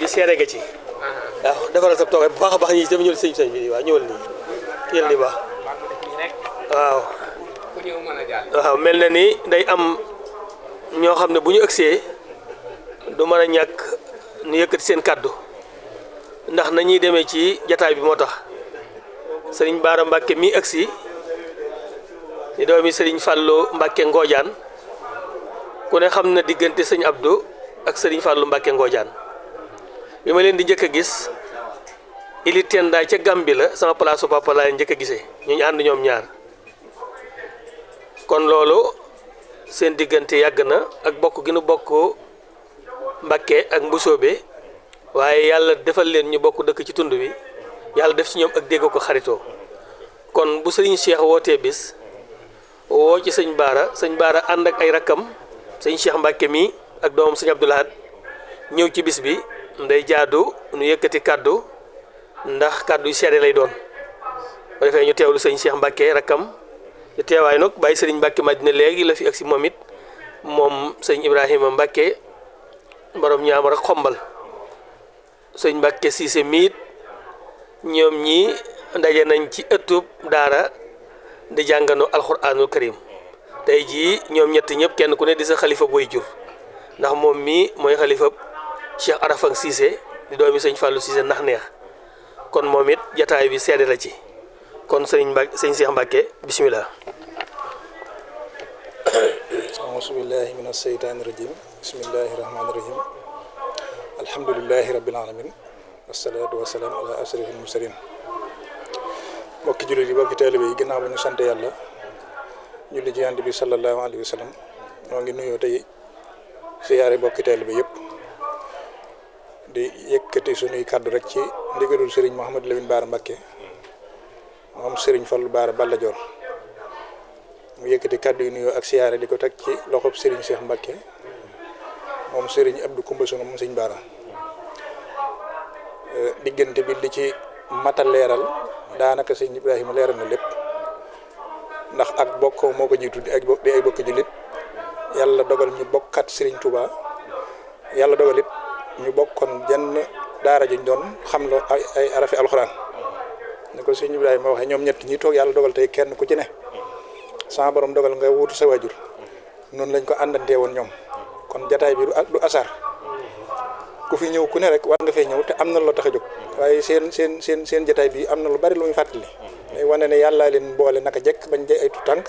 bi seere nga ci waaw defaral sa toogaay bu baax a baax ñi dama ñëw sëñ bi waaw ñëwal nii yël ni baax waaw waaw mel na ni day am ñoo xam ne bu ñu ëgsee du mën a ñàkk ñu yëkkati seen kàddu ndax nañuy demee ci jataay bi moo tax sëriñ Baara Mbàkke mi ëgsi di doomi sëriñ Fàllu Mbàkke Ngoojaan ku ne xam na diggante sëñ Abdou ak sëriñ Fàllu Mbàkke Ngoojaan bi ma leen di njëkk a gis ili tendaay ca Gàmbi la sama place su papa laa njëkk a gisee ñu ànd ñoom ñaar kon loolu seen diggante yàgg na ak bokk gi nu bokk Mbàkke ak Mbusoobe waaye yàlla defal leen ñu bokk dëkk ci tund wi yàlla def ci ñoom ak dégg ko xaritoo kon bu sëriñ Cheikh wootee bis woo ci sëñ Baara ànd ak ay rakkam sëñ Cheikh Mbàkke mi ak doomam sëñ Abdou Lahad ñëw ci bis bi nday jaadu nu yëkkati kàddu ndax kàddu yu seede lay doon ba defee ñu teewlu sëñ Cheikh Mbàkke rakkam ci teewaay nag bàyyi sëriñ Mbàkke Madina léegi la fi ak si moom it moom sëñ Ibrahima Mbàkke borom ñaam rek xombal sëñ Mbàkke Siise miit ñoom ñi ndaje nañ ci ëttub daara di jàngano alxuraanul karim tey jii ñoom ñett ñëpp kenn ku ne di sa xalifa booy jur ndax moom mii mooy xalifa Cheikh Arafang Siise di doomi sëñ Fàllu Siise ndax neex kon moom it jataay bi seede la ci kon sëñ Cheikh Mbàkke bismillah auzu billahi min asheytaani rajim bismillahi rahmaani rahim alhamdulilahi rabbil alamin wasalaatu wasalaam ala asrafil mursalin mbokki jullit yi mbokki taalibe yi ginnaaw ba ñu sant yàlla julli ci Yonent bi sallallahu alayhi wa sallam noo ngi nuyoo tey siyaare mbokki taalibe yëpp di yëkkati sunuy kàddu rek ci ndigalul Serigne Mouhamadou Lamine Bara Mbacké moom Serigne Fallou Bara Balla Dior mu yëkkati kàddu yu nuyoo ak siyaare di ko teg ci loxob Serigne Cheikh Mbacké moom Serigne Abdou Koumba Sunu moom Serigne Bara diggante bi li ci matal leeral daanaka sëñ Ibrahima leeral na lépp ndax ak bokk moo ko jiitu di ay bokk jullit yàlla dogal ñu bokkat Serigne Touba yàlla dogal it ñu bokkoon jenn daara juñ doon xam la ay arafi alxuraan ni ko sëñ Ibrahima waxee ñoom ñett ñi toog yàlla dogal tey kenn ku ci ne sama borom dogal nga wuutu sa waajur noonu lañ ko àndantee woon ñoom kon jataay bi du asar ku fi ñëw ku ne rek war nga fee ñëw te am na loo tax a jóg waaye seen jataay bi am na lu bari lu muy fàttali day wane ne yàllaa leen boole naka jekk bañ jey ay tànk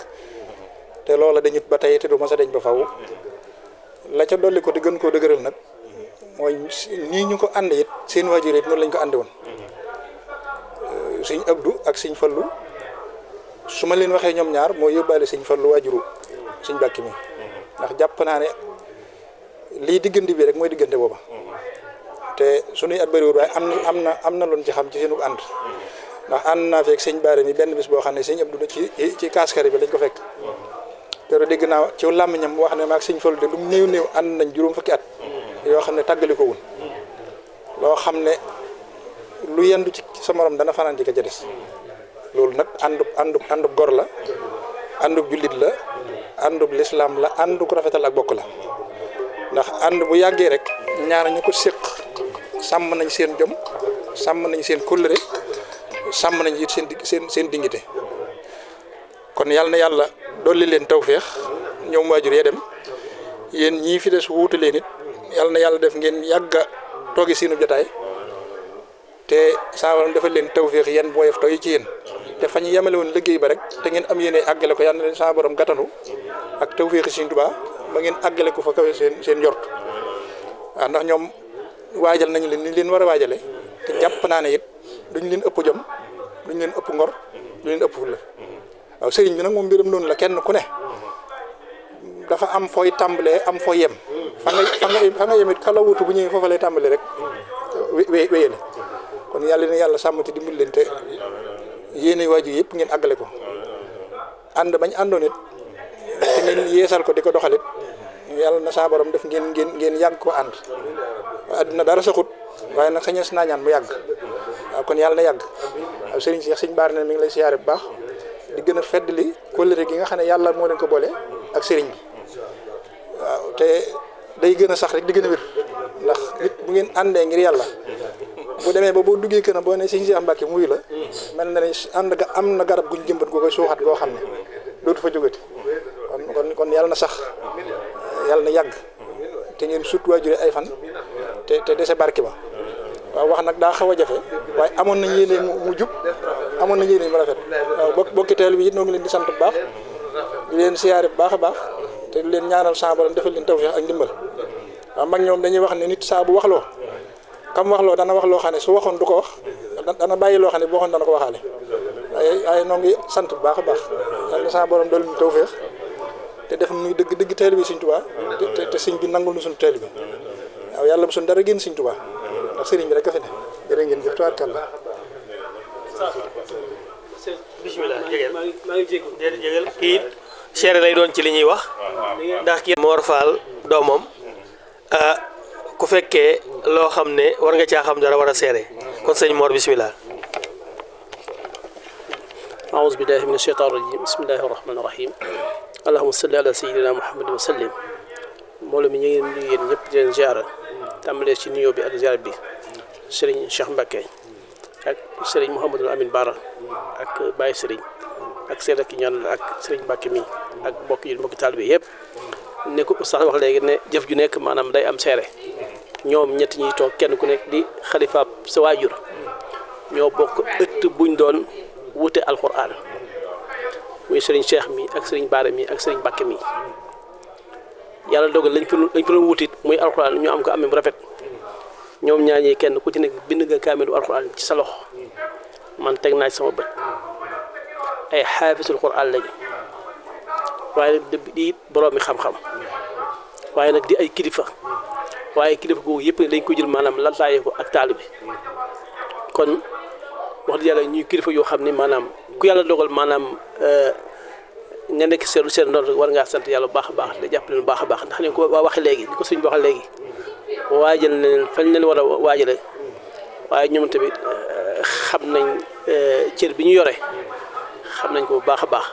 te loola dañu ba tey te du mos a dañ ba faw la ca dolli ko di gën koo dëgëral nag mooy nii ñu ko ànd it seen waajur it noonu lañ ko ànde woon sëñ Abdou ak sëñ Fallu su ma leen waxee ñoom ñaar mooy yóbbaale sëñ Fallu waajuru sëñ Mbàkke mi ndax jàpp naa ne lii diggante bi rek mooy diggante booba te sunuy at bëriwul waaye am na loon ci xam ci seenu ànd ndax ànd naa fekk sëñ Bara mi benn bis boo xam ne sëñ Abdou ci kaaskari bi lañ ko fekk te dégg naa ci làmmiñam wax ne maag sëñ Fallu de lu mu néew ànd nañ juróom fukki at yoo xam ne tàggali ko wun loo xam ne lu yendu ci sa morom dana fanaan ci ka ca des loolu nag àndub gor la àndub jullit la àndub lislaam la àndub rafetal ak bokk la ndax ànd bu yàggee rek ñaar ñu ko séq sàmm nañ seen jom sàmm nañ seen kóllëre sàmm nañ it seen dignité kon yàlla na yàlla dolli leen tawféex ñoom waajur yee dem yéen ñii fi des wuute leen it yàlla na yàlla def ngeen yàgga toogi seenu jotaay te saa waram defal leen tawféex yéen booyef tooy ci yéen te fa ñu yemale woon liggéey ba rek te ngeen am yéene àggale ko yàlla na leen saa borom gàttanu ak tawféexi Sëriñ Tuubaa ba ngeen àggale ko fa kawe seen njort waaw ndax ñoom waajal nañu leen ni leen war a waajale te jàpp naa ne it duñ leen ëpp jom duñ leen ëpp ngor duñ leen ëpp fulla waaw sëriñ bi nag moom mbiram noonu la kenn ku ne dafa am fooy tàmbalee am fooy yem fa nga yem it kala wutu bu ñëwee foofa lay tàmbalee rek wéyale kon yàlla na yàlla sàmm te dimbali leen te yéene waajur yëpp ngeen àggale ko ànd bañ àndoon it te ngeen yeesal ko di ko doxalit yàlla na saa borom def ngeen yàgg ko ànd àdduna dara saxut waaye nag sañes naa ñaan mu yàgg waaw kon yàlla na yàgg waaw sëriñ si sëñ Bara ne mi ngi lay siyaare bu baax di gën a feddali kóllëre gi nga xam ne yàlla moo leen ko boole ak sëriñ bi waaw te day gën a sax rek di gën a wér ndax nit bu ngeen àndee ngir yàlla bu demee ba boo duggee kër boo ne sëñ Cheikh Mbacke muy la mel na ne ànd ga am na garab guñ jëmbat goo koy suuxat goo xam ne dootu fa jógati kon yàlla na sax yàlla na yàgg te ngeen sut waajure ay fan te dese barke ba waaw wax nag daa xaw a jafe waaye amoon nañ yéene mu jub amoon nañ yéene mu rafet waaw bokki teel bi it noo ngi leen di sant bu baax di leen siyaare bu baax a baax te di leen ñaanal sa borom defal leen tawfeex ak ndimbal waaw mag ñoom dañuy wax ne nit saa bu waxloo kam waxloo dana wax loo xam ne su waxoon du ko wax dana bàyyi loo xam ne bu waxoon dana ko waxaale waaye noo ngi sant bu baax a baax yal na sa borom dool ñu tawfeex te def nuy dëgg teel bi Sëñ Tuubaa te sëñ bi nangul nu suñu teel bi waaw yàlla bu suñu dara génn Sëñ Tuubaa ndax sëriñ bi rek a fi ne jërë ngeen jëf tubaarkàlla. bismillah jegeel maa ngi jegeel kii seere lay doon ci li ñuy wax ndax kii Mor Fall doomam ku fekkee loo xam ne war nga caa xam dara war a seere kon sëñ Mor bismillah. aouzu billahi mina shaytaani rajim bismillahi rahmaani rahim allahumma salli ala sayyidina muhammadin wa sallim mbooloo mi ñu ngi nuyu yéen ñëpp di leen ziara tàmbalee ci nuyoo bi ak ziara bi Serigne Cheikh Mbacke ak Serigne Mouhamadou Amine Bara ak Baye Serigne ak seen ak ñaan ak Serigne Mbacke mi ak mbokki taalibe yëpp ne ko sax wax léegi ne jëf ju nekk maanaam day am seere ñoom ñett ñiy toog kenn ku nekk di xalifaab sa waajur ñoo bokk ëtt buñ doon wute alxuraan muy Serigne Cheikh mi ak Serigne Bara mi ak Serigne Mbacke mi yàlla dogal lañ fa doon wutit muy alxuraan ñu am ko amee bu rafet ñoom ñaar ñi kenn ku ci nekk bind nga kaamilu alxuraan ci sa loxo man teg naa ci sama bët ay xaafisul xuraan lañu waaye di boroomi xam-xam waaye nag di ay kilifa waaye kilifa googu yëpp dañ ko jël maanaam laltaayee ko ak taalibe kon wax dëgg yàlla ñuy kilifa yoo xam ne maanaam ku yàlla dogal maanaam nga nekk seen ndoor war ngaa sant yàlla bu baax a baax da jàppale bu baax a baax ndax ne ko waxee léegi ni ko suñ waxee léegi waajal na leen fañ leen war a waajale waaye ñoom tamit xam nañ cër bi ñu yore xam nañ ko bu baax a baax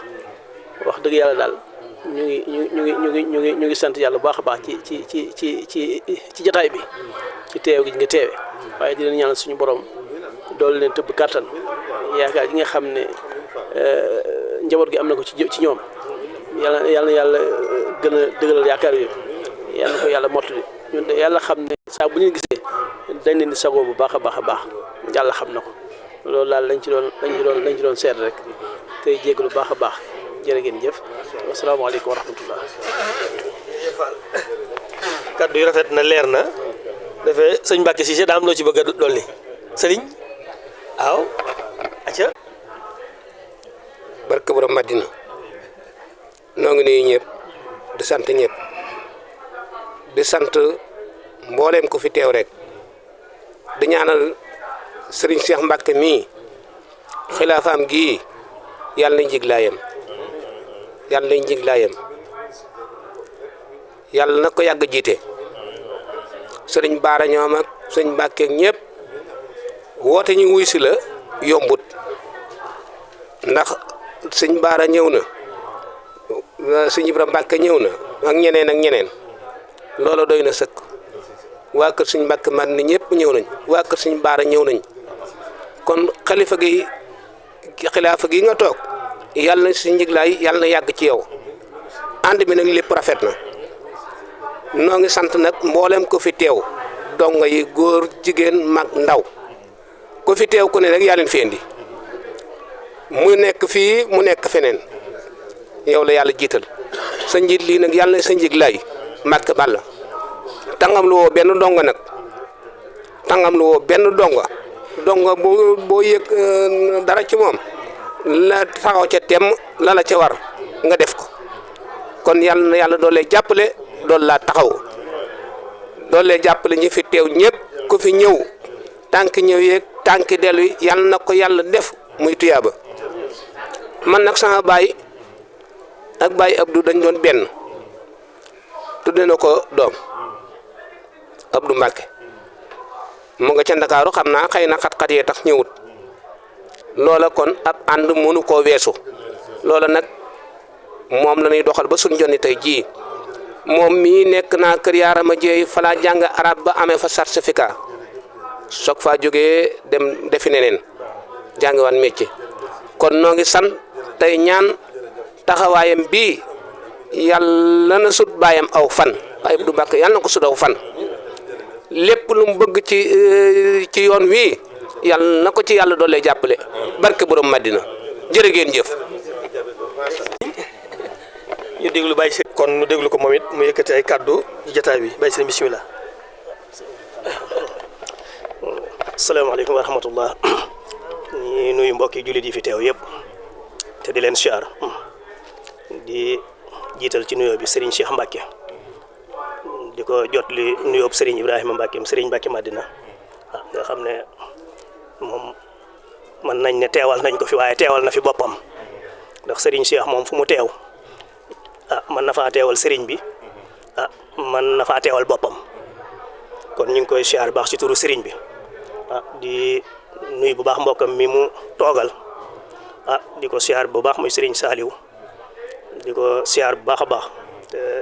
wax dëgg yàlla daal ñu ngi sant yàlla bu baax a baax ci jataay bi ci teew gi nga teewe waaye di leen ñaanal suñu borom doolu leen tëbb kàttan yaakaar gi nga xam ne njaboot gi am na ko ci ñoom yàlla gën a dëgëral yaakaar yooyu yàlla ko yàlla mottali ñun de yàlla xam ne saa bu ñu gisee dañ leen di sagoo bu baax a baax a baax yàlla xam na ko loolu daal lañ ci doon seet rek tey jéggalu baax a baax jërë ngeen jëf asalaamaaleykum wa rahmatullah. kaddu yi rafet na leer na dafay sëñ Mbacke Cissé daa am loo ci bëgg a dolli sëriñ waaw acca barke borom Madina noo ngi nuyu ñëpp di sant ñëpp di sant mbooleem ko fi teew rek di ñaanal sëriñ Cheikh Mbacke mii xilaafaam gii yàlla nañ jiglaayam yàlla na ko yàgg jiite sëriñ Bara ñoom ak sëñ Mbacke ñëpp woote ñu wuy si la yombut ndax sëñ Bara ñëw na sëñ Ibra Mbacke ñëw na ak ñeneen loolu doy na sëkk waa kër sëñ Mbacke man ni ñëpp ñëw nañ waa kër sëñ Bara ñëw nañ kon xilaafa gi nga toog yàlla na si njiglaay yàlla na yàgg ci yow ànd bi nag lépp rafet na noo ngi sant nag mboolem ko fi teew dongo yi góor jigéen mag ndaw ko fi teew ku ne rek yaa leen fi indi mu nekk fii mu nekk feneen yow la yàlla jiital sa njiit lii nag yàlla na sa njiglaay Mbacke Balla tangam lu woo benn dongo nag tangam lu woo benn dongo boo yëg dara ci moom la taxaw ca tem la ca war nga def ko kon yàlla na yàlla doole jàppale doole laa taxaw doole jàppale ñi fi teew ñëpp ku fi ñëw tànk ñëw yeeg tànk dellu yi yàlla na ko yàlla def muy tuyaaba man nag sama baay ak baay Abdou dañ doon benn tudde na ko doom Abdou Mbacke mu nga ca Ndakaaru xam naa xëy na xat-xat yee tax ñëwut loola kon ab ànd mënu koo weesu loola nag moom la ñuy doxal ba suñ jonni tey jii moom mii nekk naa kër Yaarama Jeey fa laa jàng arab ba amee fa certificat soog faa jógee dem defi neneen jàngi waan métier kon noo ngi sant tey ñaan taxawaayam bii yàlla na sut baayam aw fan Baye Abdou Mbacke yàlla na ko sut aw fan lépp lu mu bëgg ci yoon wii yàlla na ko ci yàlla doole jàppale barke borom Madina jërë ngeen jëf. ñu déglu Baye Serigne kon ñu déglu ko moom it mu yëkkati ay kàddu ci jotaay bi Baye Serigne bismillah. asalaamaaleykum wa rahmatullah ñi nuyu mbokki jullit yi fi teew yëpp te di leen siyaar di jiital ci nuyoo bi Serigne Cheikh Mbacke di ko jot li nuyoo Serigne Ibrahima Mbacke Serigne Mbacke Madina nga xam ne moom mën nañ ne teewal nañ ko fi waaye teewal na fi boppam ndax Serigne Cheikh moom fu mu teew mën na faa teewal Serigne bi mën na faa teewal boppam kon ñu ngi koy siyaar baax ci turu Serigne bi di nuyu bu baax mbokkam mi mu toogal di ko siyaar bu baax muy Serigne Saliou di ko siyaar bu baax a baax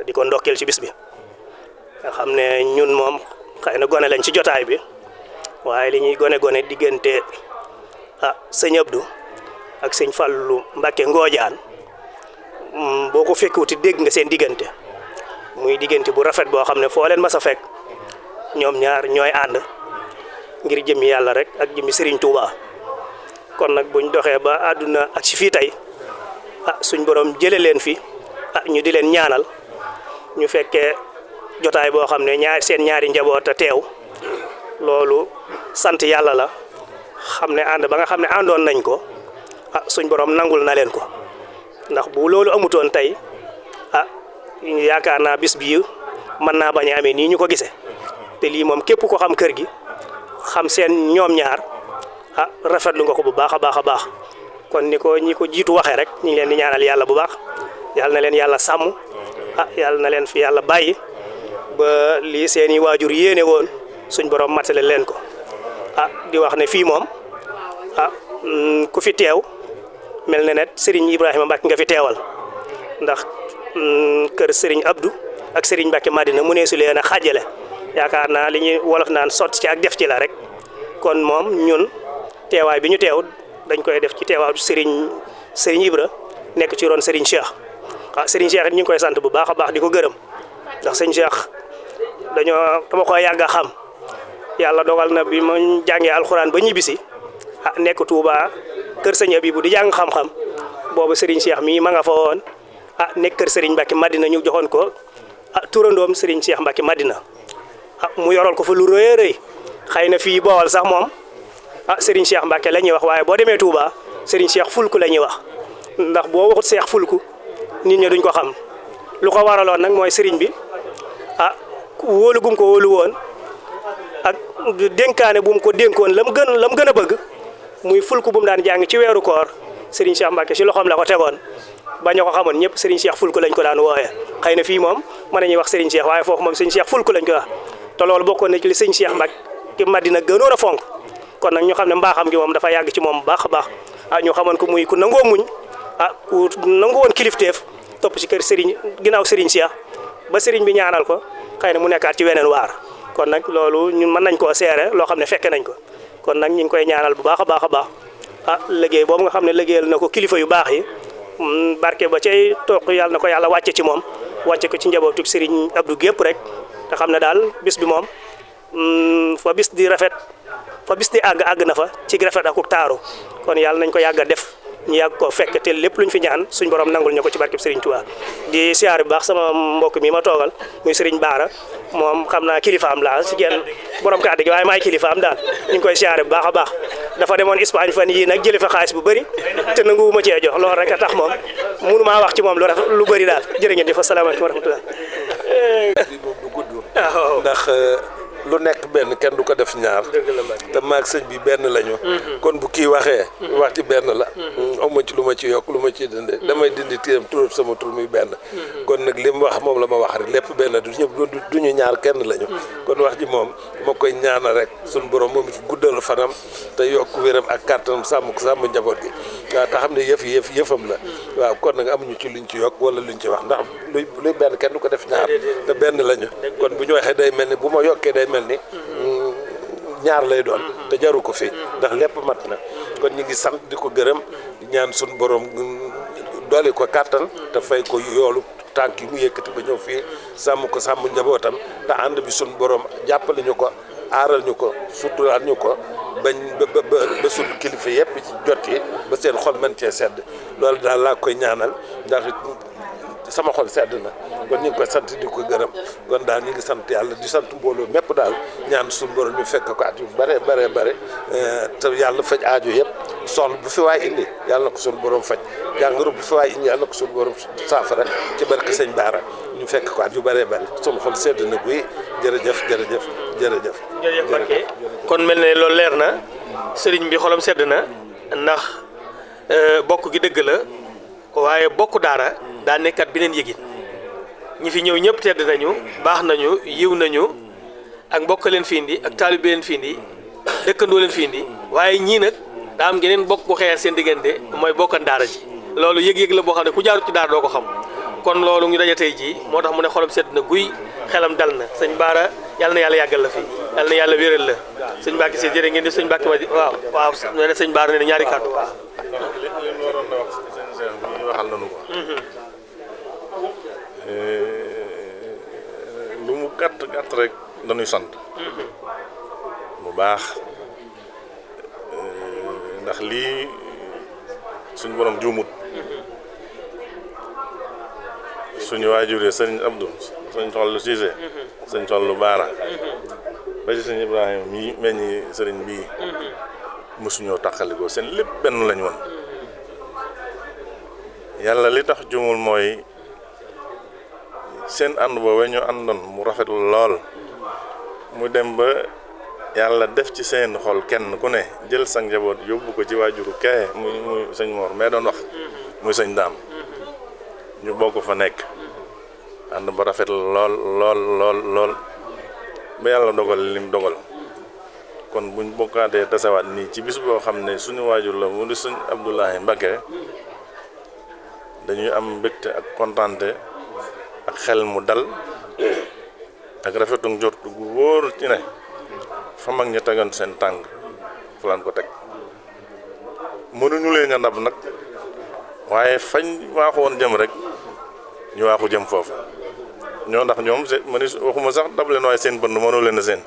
di ko ndokkeel ci bis bi nga xam ne ñun moom xëy na gone lañ ci jotaay bi waaye li ñuy gone diggante sëñ Abdou ak sëñ Fallou Mbacke Ngoojaan boo ko fekkuti dégg nga seen diggante muy diggante bu rafet boo xam ne foo leen mas a fekk ñoom ñaar ñooy ànd ngir jëmmi yàlla rek ak jëmmi Serigne Touba kon nag buñ doxee ba àdduna ak ci fii tey suñ borom jële leen fi ñu di leen ñaanal ñu fekkee jotaay boo xam ne seen ñaari njaboot a teew loolu sant yàlla la xam ne ànd ba nga xam ne àndoon nañ ko suñ borom nangul na leen ko ndax bu loolu amutoon tey yaakaar naa bis bii mën naa bañ a amee nii ñu ko gisee te lii moom képp ko xam kër gi xam seen ñoom ñaar rafetlu nga ko bu baax a baax a baax kon ni ko ñi ko jiitu waxee rek ñu ngi leen di ñaanal yàlla bu baax yàlla na leen yàlla sàmm yàlla na leen fi yàlla bàyyi ba lii seeni waajur yéene woon suñ borom matale leen ko di wax ne fii moom ku fi teew mel na ne Serigne Ibrahima Mbacke nga fi teewal ndax kër Serigne Abdou ak Serigne Mbacke Madina mu ne su leen a xaajale yaakaar naa li ñuy wolof naan sotti ci ak def ci la rek kon moom ñun teewaay bi ñu teew dañ koy def ci teewaayu Serigne Ibra nekk ci ron Serigne Cheikh Serigne Cheikh it ñu ngi koy sant bu baax a baax di ko gërëm ndax Serigne Cheikh dama koy yàgg a xam yàlla dogal na bi ma jàngee alxuraan ba ñibbisi nekk Touba kër Serigne Abibou di jàng xam-xam boobu Serigne Cheikh mii ma nga fa woon nekk kër Serigne Mbacke Madina ñu joxoon ko turandoom Serigne Cheikh Mbacke Madina mu yoral ko fa lu rëy a rëy xëy na fii boowal sax moom Serigne Cheikh Mbacke la ñuy wax waaye boo demee Touba Serigne Cheikh fulku la ñuy wax ndax boo waxut Cheikh fulku nit ñi duñ ko xam lu ko waraloon nag mooy Serigne bi wóolu gum ko wóolu woon ak dénkaane bu mu ko dénkoon la mu gën a bëgg muy fulku bu mu daan jàng ci weeru koor Serigne Cheikh Mbacke si loxoom la ko tegoon ba ñu ko xamoon ñëpp Serigne Cheikh fulku lañ ko daan wooyee xëy na fii moom mën nañuy wax Serigne Cheikh waaye foofu moom Serigne Cheikh fulku lañ ko wax te loolu bokkoon na ci li Serigne Cheikh Mbacke Madina gënoon a fonk kon nag ñu xam ne mbaaxam gi moom dafa yàgg ci moom bu baax a baax ñu xamoon ko muy ku nangoo muñ ku nangu woon kilifteef topp ci kër Serigne ginnaaw Serigne Cheikh ba Serigne bi ñaanal ko xëy na mu nekkaat ci weneen waar kon nag loolu ñun mën nañ koo seere loo xam ne fekke nañ ko kon nag ñu ngi koy ñaanal bu baax a baax a baax liggéey boobu nga xam ne liggéeyal na ko kilifa yu baax yi barke ba cay toog yàlla na ko yàlla wàcce ci moom wàcce ko ci njabootu Serigne Abdou gépp rek te xam ne daal bis bi moom fa bis di rafet fa bis di àgg na fa ci rafet ak taaru kon yàlla nañ ko yàgg a def ñu yàgg ko fekk te lépp luñ fi ñaan suñ borom nangul ñu ko ci barkeb Serigne Touba di siyaar bu baax sama mbokk mi ma toogal muy Serigne Baara moom xam naa kilifaam laa si genn borom kàddu gi waaye maay kilifaam daal ñu ngi koy siyaare bu baax a baax dafa demoon Espagne fan yii nag jëlee fa xaalis bu bëri te nanguwuma cee jox loolu rek a tax moom mënu maa wax ci moom lu bëri daal jërë ngeen di fa salaamaaleykum wa rahmatulah. du gudd ndax lu nekk benn kenn du ko def ñaar te maag sëñ bi benn lañu kon bu kii waxee wax ci benn la awma ci lu ma ci yokk lu ma ci dindi damay dindi tiram tur sama tur muy benn kon nag li mu wax moom la ma wax rek lépp benn du ñu ñaar kenn lañu kon wax ji moom ma koy ñaanal rek suñu borom moom it guddal fanam te yokk wéram ak kàttanam sàmm njaboot gi waaw te xam ne yëfam la waaw kon nag amuñu ci luñ ci yokk wala luñ ci wax ndax luy benn kenn du ko def ñaar te benn lañu kon bu ñu waxee day mel ni bu ma yokkee day mel ni ñaar lay doon te jaru ko fi ndax lépp mat na kon ñu ngi sant di ko gërëm di ñaan suñu borom doole ko kàttan te fay ko yoolu tànk yi mu yëkkati ba ñëw fii sàmm njabootam te ànd bi suñu borom jàppale ñu ko aaral ñu ko suturaal ñu ko bañ ba suñu kilifa yëpp ci jot yi ba seen xol mën cee sedd loolu daal laa koy ñaanal ndax sama xol sedd na kon ñu ngi koy sant di ko gërëm kon daal ñu ngi sant yàlla di sant mbooloo mépp daal ñaan suñu borom ñu fekk ko at yu bare te yàlla faj aajo yëpp soxla bu fi waay indi yàlla na ko suñu borom faj jàngoro bu fi waay indi yàlla na ko suñu borom saafara ci barke sëñ Baara ñu fekk ko at yu bare suñu xol sedd na guy jërëjëf Mbacké kon mel ne loolu leer na sëriñ bi xolam sedd na ndax bokk gi dëgg la waaye bokk daara daa nekkat beneen yëgin ñi fi ñëw ñëpp tedd nañu baax nañu yiw nañu ak mbokk leen fi indi ak taalibe leen fi indi dëkkandoo leen fi indi waaye ñii nag daa am geneen bokk bu xeer seen diggante mooy bokkan daara ji loolu yëg-yëg la boo xam ne ku jaarut ci daara doo ko xam kon loolu ñu daje tey jii moo tax mu ne xolam sedd na guy xelam dal na sëñ Baara yàlla na yàlla yàggal la fi yàlla na yàlla wéral la sëñ Mbacké si jërë ngeen di sëñ Mbacké ma waaw nee na sëñ Baara nee na ñaari kàddu waxal nañu ko lu mu gàtt rek dañuy sant bu baax ndax lii suñu borom juumut suñu waajuree sëñ Abdou sëñ Fallu Cissé sëñ Fallu Baara ba ci sëñ Ibrahima mii meññi sëriñ bii mësuñoo tàqalikoo seen lépp benn lañ woon yàlla li tax juumul mooy seen ànd boobu ñu àndoon mu rafet lool mu dem ba yàlla def ci seen xol kenn ku ne jël sa njaboot yóbbu ko ci waajuru kee muy sëñ Mor mais doon wax muy sëñ Daam ñu bokk fa nekk ànd ba rafet lool ba yàlla dogal lim dogal kon buñ bokkaatee tasawaat nii ci bis boo xam ne suñu waajur la mu di sëñ Abdoulaye Mbacké dañuy am mbégte ak kontaante ak xel mu dal ak rafetu njort gu wóor ci ne fa mag ñi tegoon seen tànk fu laan ko teg mënuñu leen nga ndab nag waaye fañ waaxu woon jëm rek ñu waaxu jëm foofu ñoo ndax ñoom waxuma sax dab leen waaye seen bënd mënoo leen a seen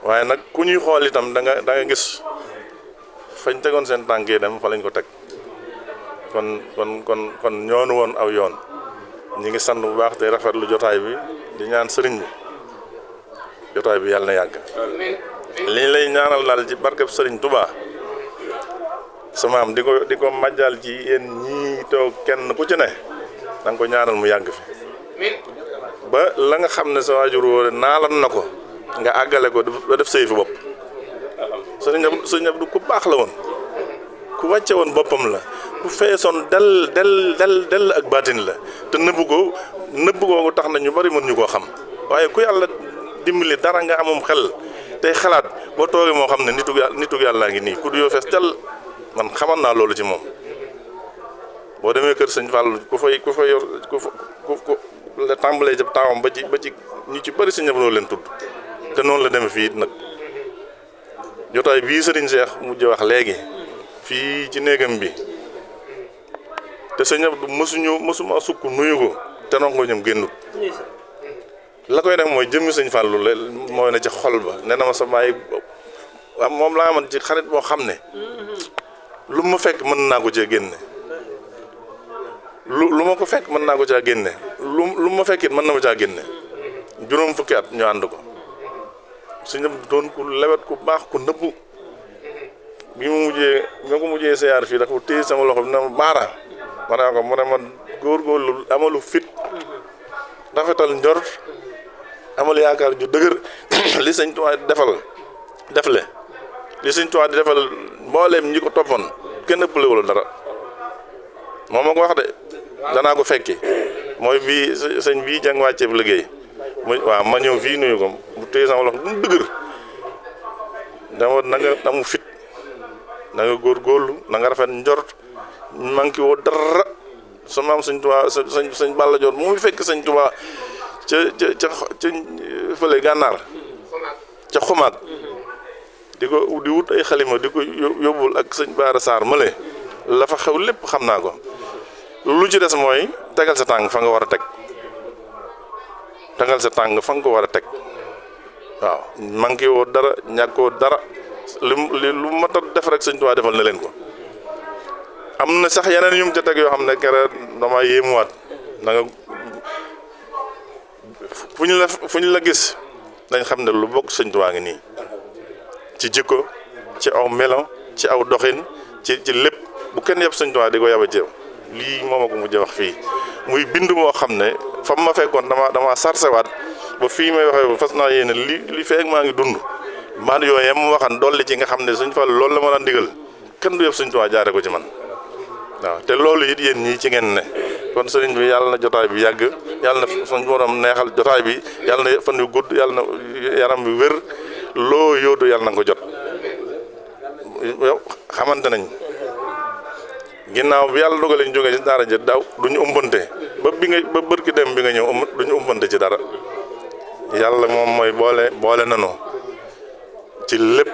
waaye nag ku ñuy xool itam da nga gis fañ tegoon seen tànk yi dem fa lañ ko teg kon ñoonu woon aw yoon ñi ngi sant bu baax te rafetlu jotaay bi di ñaan sëriñ bi jotaay bi yàlla na yàgg li lay ñaanal daal ci barkeb sëriñ Touba sama am di ko majjal ci yéen ñii toog kenn ku ci ne da nga ko ñaanal mu yàgg fi ba la nga xam ne sa waajur woo naalan na ko nga àggale ko ba def sëy fi bopp sëriñ Abdou ku baax la woon ku wàcce woon boppam la ku feesoon del ak baatin la te nëbbu googu tax na ñu bari mën ñu koo xam waaye ku yàlla dimbali dara nga amum xel tey xalaat boo toogee moo xam ne nitu yàllaa ngi nii ku du yoo fees tel man xamal naa loolu ci moom boo demee kër sëñ Fall ku fa yor ku la tàmbalee ca taawam ba ci ñu ci bari sëñ Abdou leen tudd te noonu la demee fii nag jotaay bii sëriñ Cheikh mujj wax léegi fii ci néegam bi te sëñ Abdou mësuma sukk nuyu ko te noonu ko ñoom génnut la koy def mooy jëmmi sëñ Fallou la mooy na ci xol ba nee na ma sa baay moom laa amoon ci xarit boo xam ne lu ma fekk mën naa ko cee génne lu ma ko fekk mën naa ko caa génne lu ma fekkit mën na ma caa génne juróom fukki at ñu ànd ko sëñ Abdou doon ku lewet ku baax ku nëbbu bi ma ko mujjee siyaar fii dafa téye sama loxo bi ne ma Baara ma ne ko mu ne ma góorgóorlu amalu fit rafetal njort amal yaakaar ju dëgër li sëñ Tuubaa defle li sëñ Tuubaa di defal mbooleem ñi ko toppoon kenn ëppalewul dara moom ma ko wax de danaa ko fekki mooy bii sëñ bii jàng wàcceeb liggéey waaw ma ñëw fii nuyu ko bu téye sama loxo bu mu dëgër dama na nga amu fit na nga góorgóorlu na nga rafet njort manqué woo dara sa maam sëñ Tuubaa sëñ Balla Joor mu fekk sëñ Tuubaa ca fële gànnaar ca xumaat di wut ay xalima di ko yóbbul ak sëñ Baara Sarr male la fa xew lépp xam naa ko lu ci des mooy tegal sa tàng fa nga war a teg tegal sa tàng fa nga ko war a teg waaw manqué woo dara ñàkkoo dara lu mat a def rek sëñ Tuubaa defal na leen ko am na sax yeneen yum ca teg yoo xam ne kere dama yéemuwaat da nga fu ñu la gis dañ xam ne lu bokk sëñ Tuubaa ngi nii ci jikko ci aw melo ci aw doxin ci lépp bu kenn yab sëñ Tuubaa di ko yaba ci lii moo ma ko mujj wax fii muy bind moo xam ne fa ma fekkoon dama sarsewaat ba fii may waxee fas naa yéene li feek maa ngi dund man yooyu mu waxan dolli ci nga xam ne sëñ Fall loolu la ma daan digal kenn du yab sëñ Tuubaa jaare ko ci man waaw te loolu it yéen ñii ci ngeen ne kon sëriñ bi yàlla na jotaay bi yàgg yàlla na suñ borom neexal jotaay bi yàlla na fan yu gudd yàlla na yaram bi wér loo yóotu yàlla na ko jot yow xamante nañ ginnaaw bi yàlla dogalee ñu jógee ci daara ja daaw duñu umbante ba bërki dem bi nga ñëw duñu umbante ci dara yàlla moom mooy boole nanu ci lépp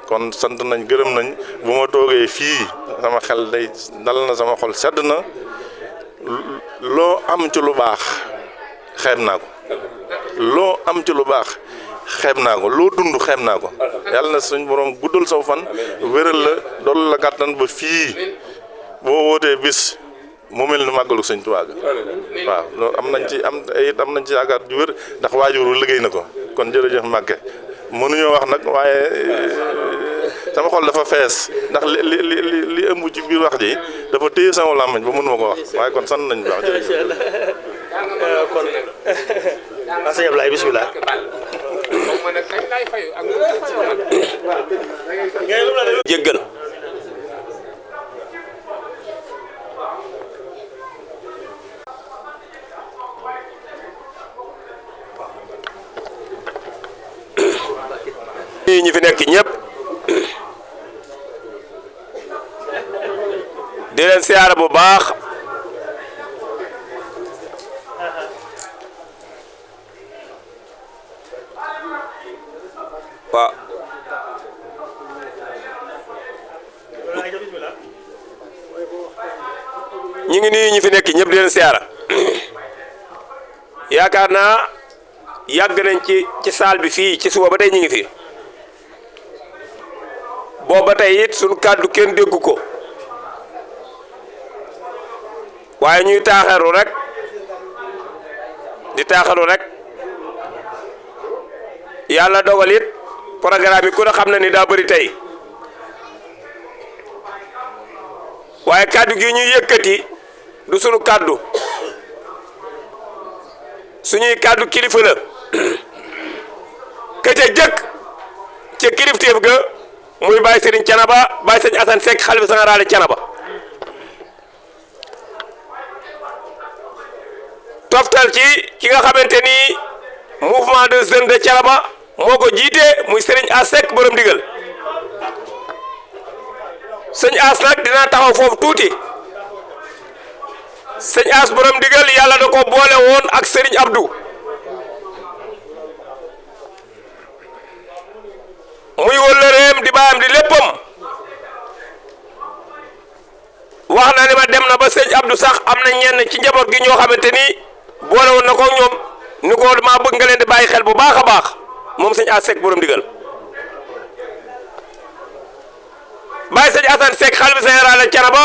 kon sant nañ gërëm nañ bu ma toogee fii sama xel day dal na sama xol sedd na loo am ci lu baax xeeb naa ko loo am ci lu baax xeeb naa ko loo dund xeeb naa ko yàlla na suñ borom guddal saw fan wéral la dool la kàttan ba fii boo wootee bis mu mel ni màggalu sëñ Tuubaa ga waaw loolu am nañ ci yaakaar ju wér ndax waajuru liggéey na ko kon jërëjëf Mbàkke mënuñoo wax nag waaye sama xol dafa fees ndax li ëmb ci biir wax ji dafa téye sama làmmiñ ba mënuma ko wax waaye kon sant nañ bu baax jërëjëf kon sëñ Ablaye bismillah jéggal ñi fi nekk ñëpp di leen siyaara bu baax waaw ñi ngi nuyu ñi fi nekk ñëpp di leen siyaara yaakaar naa yàgg nañ ci saal bi fii ci suba ba tey ñu ngi fi booba tey it suñu kàddu kenn déggu ko waaye ñuy taaxaru rek di taaxaru rek yàlla dogal it programme yi ku ne xam na ni daa bëri tey waaye kàddu gi ñuy yëkkati du sunu kàddu suñuy kàddu kilifa la ka ca jëkk ca kilifteef ga muy Baye Serigne Thiénaba Baye Serigne Assane Seck xalifa général Thiénaba toftal ci ki nga xamante ni mouvement de jeunes de Thiénaba moo ko jiite muy Serigne As Seck borom digal sëñ As nag dinaa taxaw foofu tuuti sëñ As borom digal yàlla da ko boole woon ak Serigne Abdou muy wëllëreem di baayam di léppam wax na ni ma dem na ba sëñ Abdou sax am na ñenn ci njaboot gi ñoo xamante ni boole woon na ko ñoom ni ko maa bëgg nga leen di bàyyi xel bu baax a baax moom sëñ As Seck borom digal Baye sëñ Assane Seck xalifa général la Thiénaba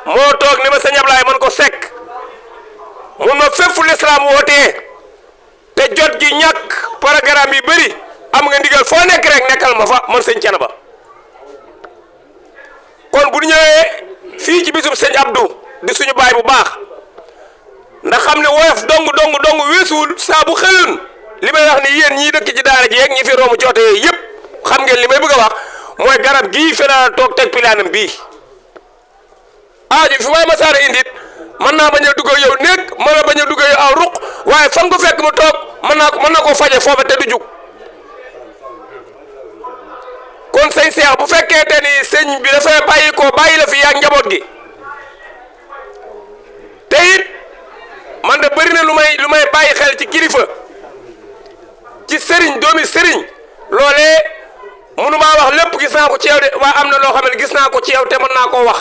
moo toog ni ma sëñ Ablaye man ko Seck mun ma fépp fu l'islam wootee te jot gi ñàkk programme yi bëri am nga ndigal foo nekk rek nekkal ma fa man sëñ Thiénaba kon bu ñu ñëwee fii ci bisum sëñ Abdou di suñu baay bu baax ndax xam ne woyof dong weesuwul saa bu xëyoon li may wax ni yéen ñii dëkk ci daara ji yeeg ñi fi romb coote yooyu yëpp xam ngeen li may bëgg a wax mooy garab gii fi la toog teg pilaanam bii aaju fi may masaara indit mën naa bañ a dugg yow néeg mën na bañ a dugg yow aw ruq waaye fan ko fekk mu toog mën na koo faje foofa te du jug kon sëñ Cheikh bu fekkee te ni sëñ bi dafay bàyyi la fi yaa njaboot gi te it man de bëri na lu may bàyyi xel ci kilifa ci sëriñ doomi sëriñ loolee mënu maa wax lépp gis naa ko ci yow de waaye am na loo xam ne gis naa ko ci yow te mën naa koo wax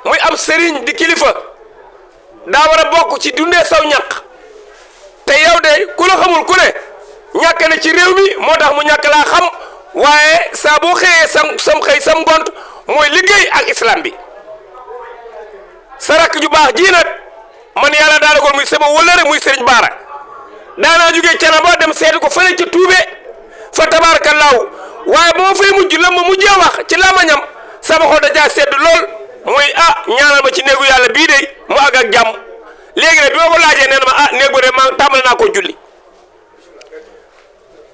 muy ab sëriñ di kilifa daa war a bokk ci dundee saw ñàq te yow de ku la xamul ku ne ñàkk na ci réew mi moo tax mu ñàkk laa xam waaye saa boo xëyee sam xëy sam ngont mooy liggéey ak islam bi sa rakk ju baax ji nag man yàlla daa dogal muy sama wëllëre muy sëriñ Baara daanaa jógee Canaba dem seeti ko fële ca Tuube fa tabaarakallaahu waaye boo fay mujj la ma mujjee wax ci lamañam sama xol da caa sedd lool mooy ñaanal ma ci néegu yàlla bii de mu àgg ak jàmm léegi nag bi ma ko laajee nee na ma néeg ba de ma tàmbali naa ko julli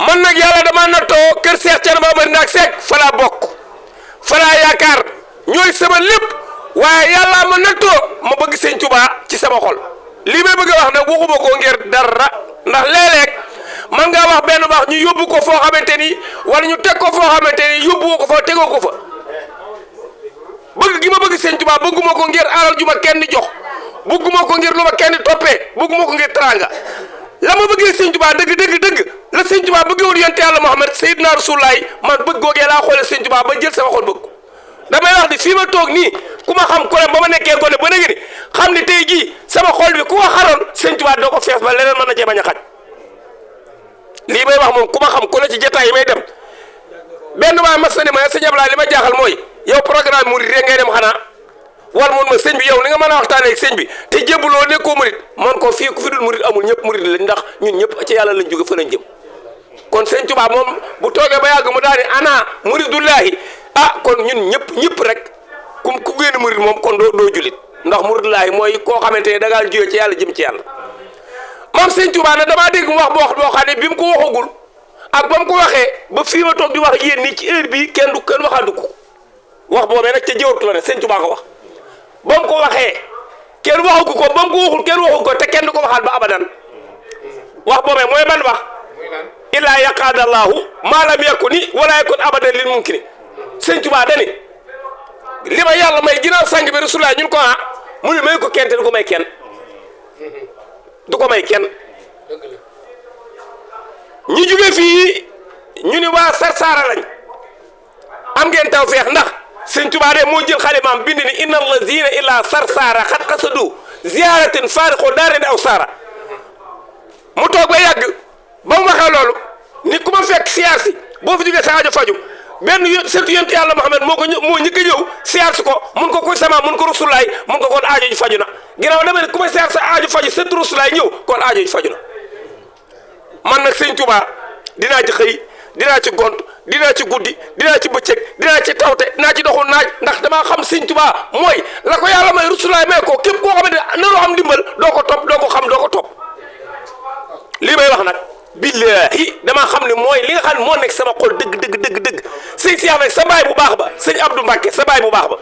man nag yàlla dama nattoo kër Seex Canaba Amari Ndaak Seck fa laa bokk fa laa yaakaar ñooy sama lépp waaye yàlla ma nattoo ma bëgg sëñ Tuubaa ci sama xol lii may bëgg a wax nag waxuma ko ngir dara ndax léeg-léeg man ngaa wax benn wax ñu yóbbu ko foo xamante ni wala ñu teg ko foo xamante ni yóbbu ko fa tegoo ko fa bëgg gi ma bëgg sëñ Tuubaa bëgguma ko ngir alal ju ma kenn jox bëgguma ko ngir lu ma kenn toppee bëgguma ko ngir teraanga la ma bëggee sëñ Tuubaa dëgg la sëñ Tuubaa bëggee woon yonte yàlla Muhammad Seydina Rasulullaay man bëgg googee laa xoolee sëñ Tuubaa ba jël sama xol bëgg ko damay wax ni fii ma toog nii ku ma xam ko ne ba ma nekkee gone ba léegi ni xam ne tey jii sama xol bi ku ko xaroon sëñ Tuubaa doo ko fees ba leneen mën na cee bañ a xaj lii may wax moom ku ma xam ku la ci jotaay yi may dem benn waay mas na ne ma sëñ Ablaye li ma jaaxal mooy yow programme murid rek ngay dem xanaa wal mun ma sëñ bi yow ni nga mën a waxtaanee ak sëñ bi te jébbuloo nekkoo murid man ko fii ku fi dul murid amul ñëpp murid lañ ndax ñun ñëpp ci yàlla lañ jóge fa lañ jëm kon sëñ Tuubaa moom bu toogee ba yàgg mu daal di ana muridullahi kon ñun ñëpp rek ku génn murid moom kon doo julit ndax muridullahi mooy koo xamante ne da ngaa jóge ci yàlla jëm ci yàlla moom sëñ Tuubaa nag damaa dégg mu wax boo xam ne bi mu ko waxagul ak ba mu ko waxee ba fii ma toog di wax yéen nii ci heure bii kenn waxaatu ko wax boobee nag ca jëwatu la ne sëñ Tuubaa ko wax ba mu ko waxee kenn waxagu ko ba mu ko waxul kenn waxagu ko te kenn du ko waxaat ba abadan wax boobee mooy ban wax illaa yaqaadallahu maa lam yakuni wala yakun abadan lil mumkini sëñ Tuubaa dani li ma yàlla may ginnaaw sang bi Rasulullah ñun ko mu ne may ko kenn te du ko may kenn ñu jóge fii ñu ni waa Sarsara lañ am ngeen tawfeex ndax sëñ Tuubaa de moo jël xalimaam bind ni inna allazina illa Sarsara xat qasadu ziyaratin faariqo daarin aw saara mu toog ba yàgg ba mu waxee loolu ni ku ma fekk siyaar si boo fi jógee sa aajo faju benn surtout yonent yàlla Muhammad moo ñëkk a ñëw siyaar si ko mun ko kuy sama mun ko Rasulaay mun ko kon aajo ji faju na ginnaaw dama ne ku ma siyaar sa aajo faju surtout Rasulaay ñëw kon aajo ji faju na man nag sëñ Tuubaa dinaa ci xëy dinaa ci gont dinaa ci guddi dinaa ci bëccëg dinaa ci tawte dinaa ci doxul naaj ndax damaa xam sëñ Tuubaa mooy la ko yàlla may Rasulaay may ko képp koo xamante ne naroo xam ndimbal doo ko topp doo ko xam doo ko topp lii may wax nag billahi damaa xam ne mooy li nga xam ne moo nekk sama xol dëgg sëñ Cheikh nag sa baay bu baax ba sëñ Abdou Mbacke sa baay bu baax ba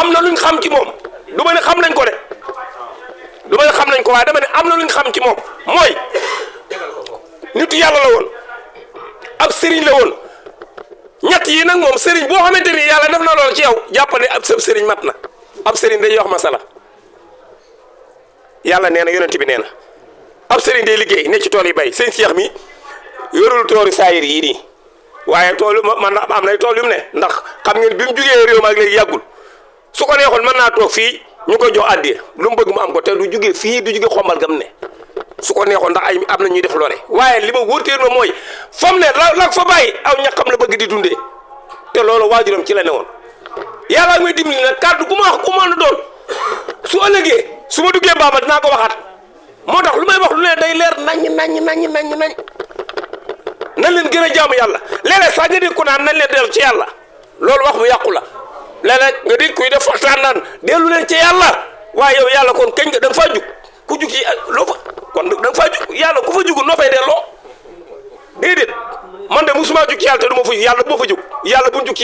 am na luñ xam ci moom du ma ne xam nañ ko de du ma ne xam nañ ko waaye dama ne am na luñ xam ci moom mooy nitu yàlla la woon ab sëriñ la woon ñett yi nag moom sëriñ boo xamante ni yàlla def na loolu ci yow jàpp ne ab sëriñ mat na ab sëriñ day wax masala yàlla nee na yonent bi nee na ab sëriñ day liggéey ne ci tool yi bay sëñ Cheikh mi yorul toolu saayir yii nii waaye toolu man am nay tool yu mu ne ndax xam ngeen bi mu jugee réew ma ak léegi yàggul su ko neexoon mën naa toog fii ñu koy jox àddee lu mu bëgg mu am ko te du jugee fii du jugee xombal gam ne su ko neexoon ndax ay am na ñuy def loole waaye li ma wóorteer ma mooy fam ne la fa bàyyi aw ñaqam la bëgg di dundee te loolu waajuram ci la ne woon yàlla may dimbali nag kàddu gu ma wax ku mën a doon su ëllëgee su ma duggee baaba dinaa ko waxaat moo tax lu may wax lu ne day leer nañ nan leen gën a jaamu yàlla léeg-léeg sax nga dégg ko naan nañ leen dellu ci yàlla loolu wax bu yàqu la léeg-léeg nga dégg kuy def waxtaan naan dellu leen ci yàlla waaye yow yàlla kon kañ nga da nga faa jug ku jug ci loo fa kon da nga faa jug yàlla ku fa jugul noo fay delloo déedéet man de musuma jug ci yàlla te du ma fa yàlla bu ma fa jug yàlla bu ñu jug